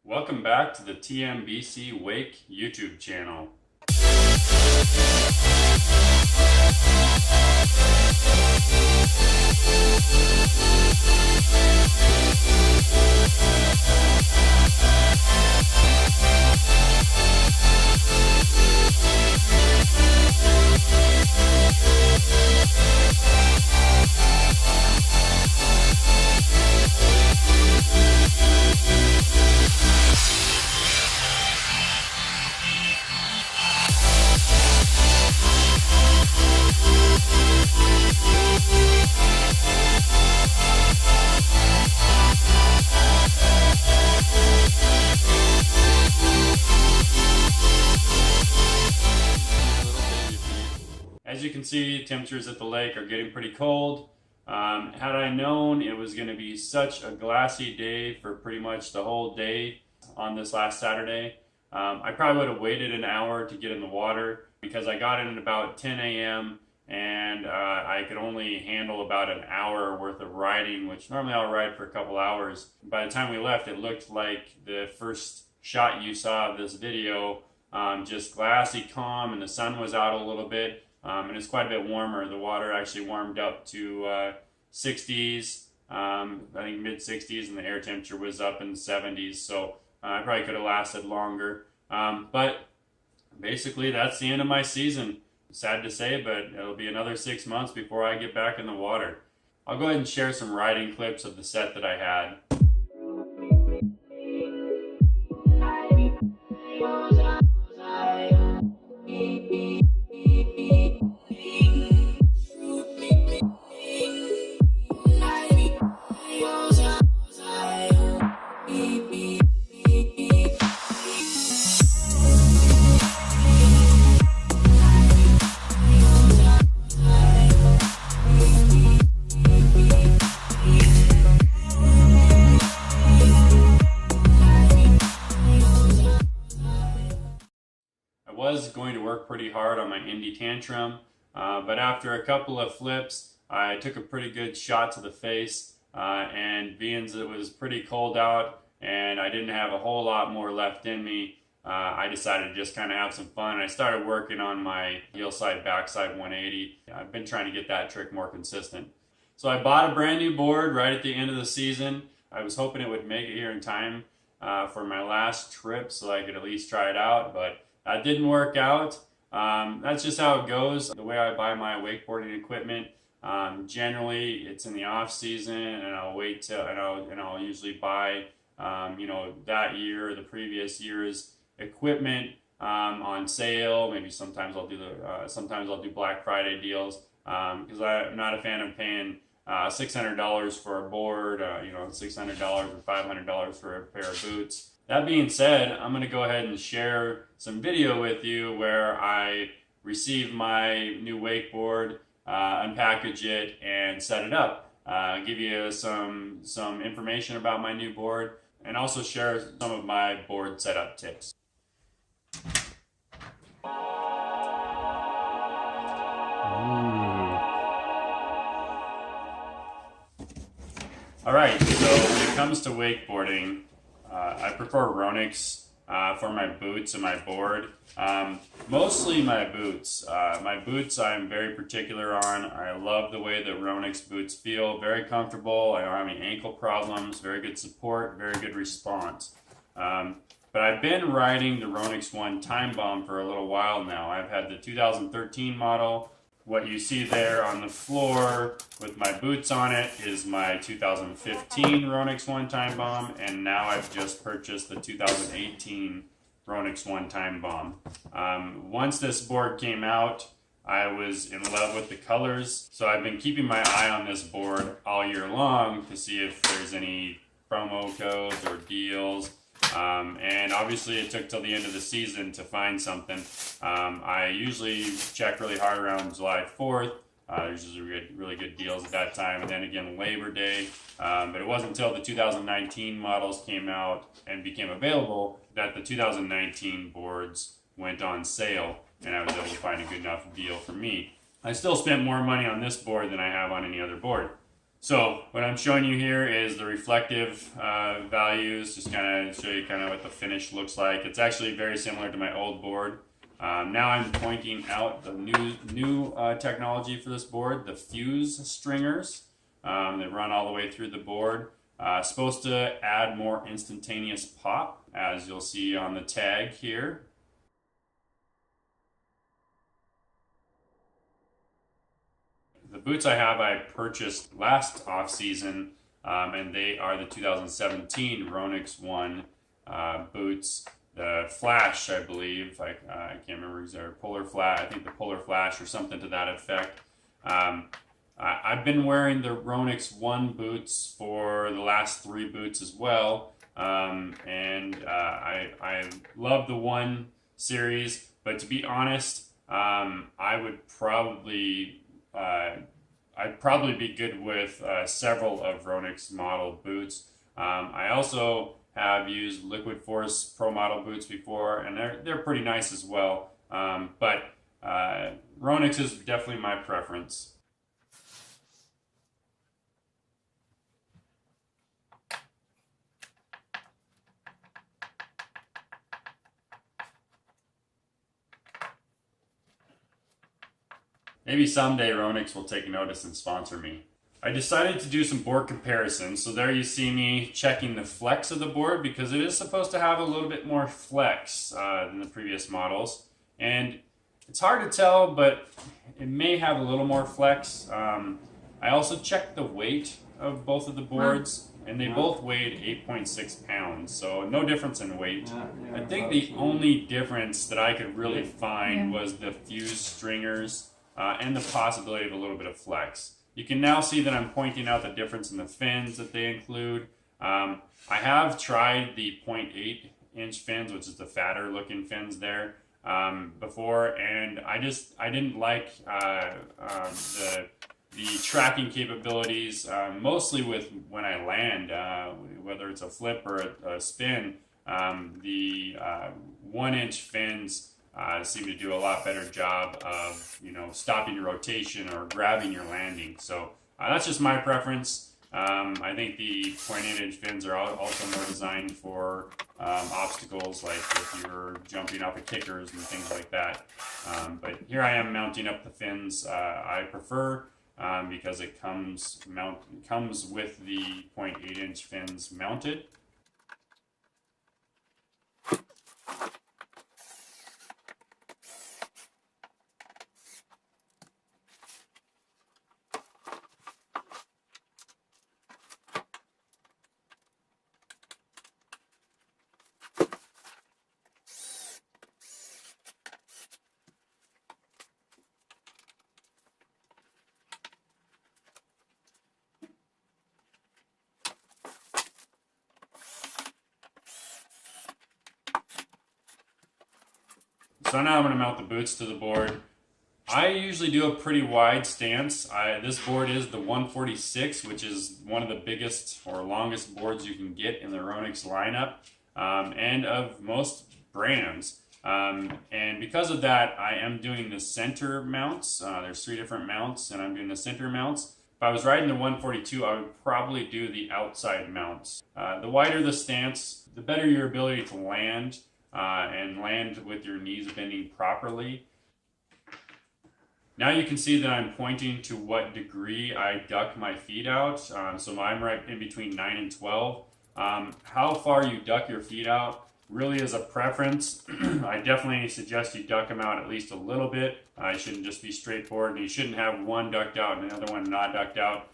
Welcome back to the TMBC Wake YouTube channel. As you can see, temperatures at the lake are getting pretty cold. Had I known it was going to be such a glassy day for pretty much the whole day on this last Saturday, I probably would have waited an hour to get in the water because I got in at about 10 a.m. and I could only handle about an hour worth of riding, which normally I'll ride for a couple hours. By the time we left, it looked like the first shot you saw of this video, just glassy, calm, and the sun was out a little bit. And it's quite a bit warmer. The water actually warmed up to 60s, I think mid 60s, and the air temperature was up in the 70s. So I probably could have lasted longer. But basically, that's the end of my season. Sad to say, but it'll be another 6 months before I get back in the water. I'll go ahead and share some riding clips of the set that I had. Was going to work pretty hard on my Indy tantrum, but after a couple of flips, I took a pretty good shot to the face, and being that it was pretty cold out and I didn't have a whole lot more left in me, I decided to just kind of have some fun. I started working on my heel side backside 180. I've been trying to get that trick more consistent. So I bought a brand new board right at the end of the season. I was hoping it would make it here in time for my last trip so I could at least try it out, but that didn't work out. That's just how it goes. The way I buy my wakeboarding equipment, generally it's in the off season, and I'll wait till and I'll usually buy that year or the previous year's equipment on sale. Maybe sometimes I'll do Black Friday deals because I'm not a fan of paying $600 for a board, $600 or $500 for a pair of boots. That being said, I'm going to go ahead and share some video with you where I receive my new wakeboard, unpackage it, and set it up. Give you some information about my new board, and also share some of my board setup tips. Alright, so when it comes to wakeboarding, I prefer Ronix for my boots and my board. Mostly my boots. My boots I'm very particular on. I love the way the Ronix boots feel. Very comfortable. I don't have any ankle problems. Very good support. Very good response. But I've been riding the Ronix One Time Bomb for a little while now. I've had the 2013 model. What you see there on the floor with my boots on it is my 2015 Ronix One Time Bomb, and now I've just purchased the 2018 Ronix One Time Bomb. Once this board came out, I was in love with the colors, so I've been keeping my eye on this board all year long to see if there's any promo codes or deals. And obviously it took till the end of the season to find something. I usually check really hard around July 4th. There's usually really good deals at that time, and then again Labor Day. But it wasn't until the 2019 models came out and became available that the 2019 boards went on sale, and I was able to find a good enough deal for me. I still spent more money on this board than I have on any other board. So what I'm showing you here is the reflective values, just kind of show you kind of what the finish looks like. It's actually very similar to my old board. Now I'm pointing out the new technology for this board, the fuse stringers. They run all the way through the board. Supposed to add more instantaneous pop, as you'll see on the tag here. The boots I have I purchased last off season, and they are the 2017 Ronix One boots. The Flash, I believe, I can't remember exactly, Polar Flash, I think the Polar Flash or something to that effect. I've been wearing the Ronix One boots for the last 3 boots as well, and I love the One series, but to be honest, I would probably I'd probably be good with several of Ronix model boots. I also have used Liquid Force Pro model boots before, and they're pretty nice as well. But Ronix is definitely my preference. Maybe someday Ronix will take notice and sponsor me. I decided to do some board comparisons, so there you see me checking the flex of the board because it is supposed to have a little bit more flex than the previous models. And it's hard to tell, but it may have a little more flex. I also checked the weight of both of the boards, and they both weighed 8.6 pounds, so no difference in weight. I think the only difference that I could really find was the fuse stringers. And the possibility of a little bit of flex. You can now see that I'm pointing out the difference in the fins that they include. I have tried the 0.8 inch fins, which is the fatter looking fins there, before, and I didn't like the tracking capabilities, mostly with when I land, whether it's a flip or a spin. The 1 inch fins seem to do a lot better job of, stopping your rotation or grabbing your landing. So that's just my preference. I think the 0.8 inch fins are also more designed for obstacles, like if you're jumping off of kickers and things like that. But here I am mounting up the fins I prefer because it comes with the 0.8 inch fins mounted. So now I'm going to mount the boots to the board. I usually do a pretty wide stance. This board is the 146, which is one of the biggest or longest boards you can get in the Ronix lineup, and of most brands. And because of that, I am doing the center mounts. There's 3 different mounts, and I'm doing the center mounts. If I was riding the 142, I would probably do the outside mounts. The wider the stance, the better your ability to land, and land with your knees bending properly. Now you can see that I'm pointing to what degree I duck my feet out. So I'm right in between 9 and 12. How far you duck your feet out really is a preference. I definitely suggest you duck them out at least a little bit. It shouldn't just be straightforward, and you shouldn't have one ducked out and another one not ducked out.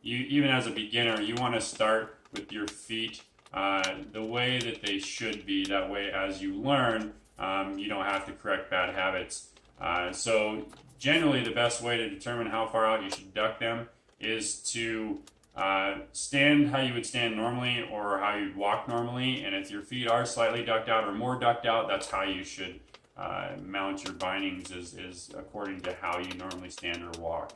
Even as a beginner, you want to start with your feet the way that they should be. That way, as you learn, you don't have to correct bad habits. So generally, the best way to determine how far out you should duck them is to stand how you would stand normally or how you'd walk normally. And if your feet are slightly ducked out or more ducked out, that's how you should mount your bindings, is according to how you normally stand or walk.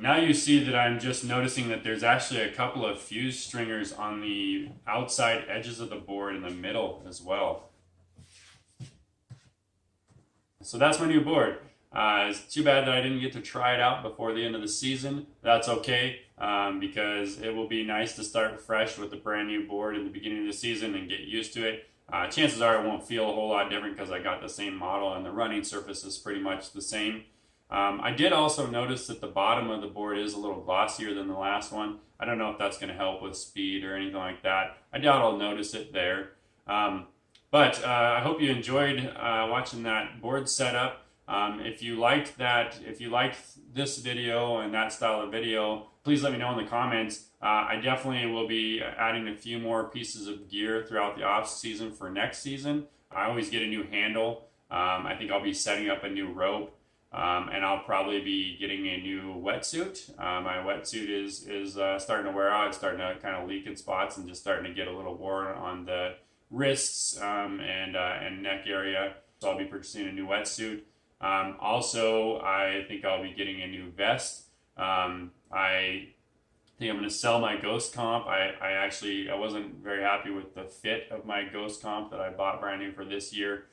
Now you see that I'm just noticing that there's actually a couple of fuse stringers on the outside edges of the board in the middle as well. So that's my new board. It's too bad that I didn't get to try it out before the end of the season. That's okay, because it will be nice to start fresh with a brand new board in the beginning of the season and get used to it. Chances are it won't feel a whole lot different because I got the same model and the running surface is pretty much the same. I did also notice that the bottom of the board is a little glossier than the last one. I don't know if that's going to help with speed or anything like that. I doubt I'll notice it there. But I hope you enjoyed watching that board setup. If you liked this video and that style of video, please let me know in the comments. I definitely will be adding a few more pieces of gear throughout the off season for next season. I always get a new handle. I think I'll be setting up a new rope, and I'll probably be getting a new wetsuit. My wetsuit is starting to wear out. It's starting to kind of leak in spots and just starting to get a little worn on the wrists and neck area. So I'll be purchasing a new wetsuit. Also, I think I'll be getting a new vest. I think I'm going to sell my Ghost Comp. I wasn't very happy with the fit of my Ghost Comp that I bought brand new for this year.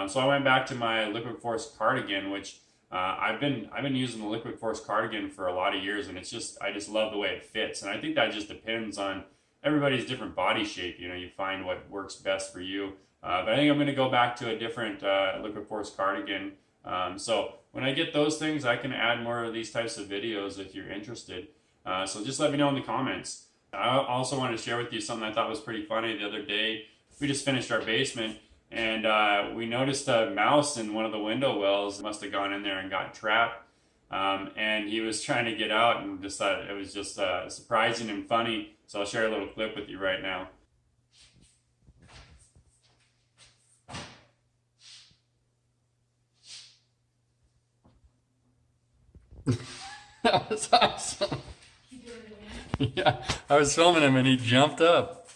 So I went back to my Liquid Force cardigan, which I've been using the Liquid Force cardigan for a lot of years, and I just love the way it fits. And I think that just depends on everybody's different body shape. You know, you find what works best for you. But I think I'm going to go back to a different Liquid Force cardigan. So when I get those things, I can add more of these types of videos if you're interested. So just let me know in the comments. I also wanted to share with you something I thought was pretty funny the other day. We just finished our basement, and we noticed a mouse in one of the window wells. Must have gone in there and got trapped. And he was trying to get out, and just thought it was just surprising and funny. So I'll share a little clip with you right now. That was awesome. Yeah, I was filming him and he jumped up.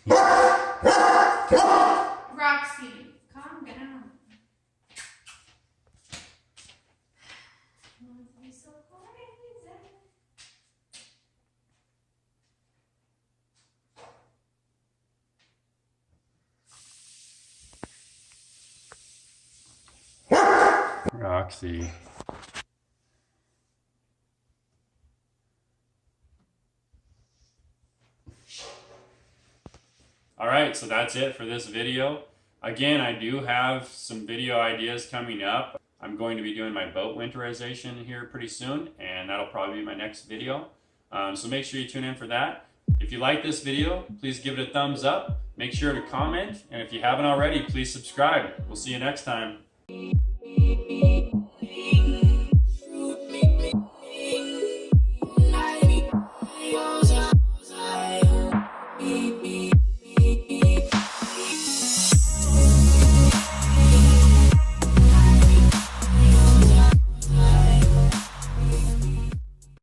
Roxy, calm down. You're so crazy. Roxy. Alright, so that's it for this video. Again, I do have some video ideas coming up. I'm going to be doing my boat winterization here pretty soon, and that'll probably be my next video. So make sure you tune in for that. If you like this video, please give it a thumbs up. Make sure to comment, and if you haven't already, please subscribe. We'll see you next time.